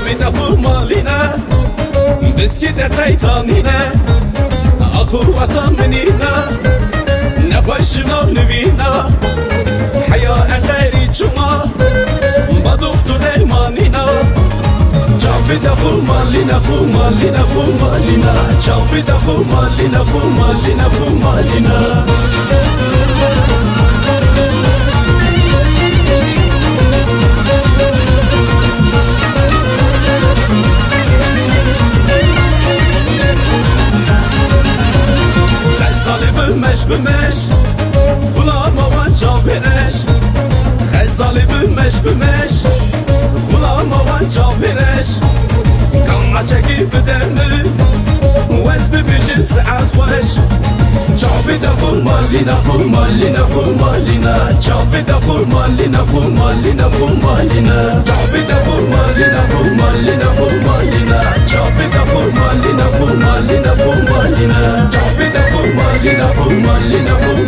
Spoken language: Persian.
جاوید فورمالینه بسکیت قیتانینه آخو وطن منینه نخوشنا نوینه حیا غیری چما با دختر ایمانینه جاوید فورمالینه فورمالینه فورمالینه جاوید فورمالینه فورمالینه فورمالینه بمش غلام وان جابرش خزالی بمش غلام وان جابرش كان عجاكي بدمي وانت ببيجن ساعات خوش جابد فورمالينا فورمالينا فورمالينا جابد فورمالينا فورمالينا فورمالينا جابد فورمالينا فورمالينا فورمالينا جابد فورمالينا فورمالينا فورمالينا جابد فورمالينا فورمالينا فورمالينا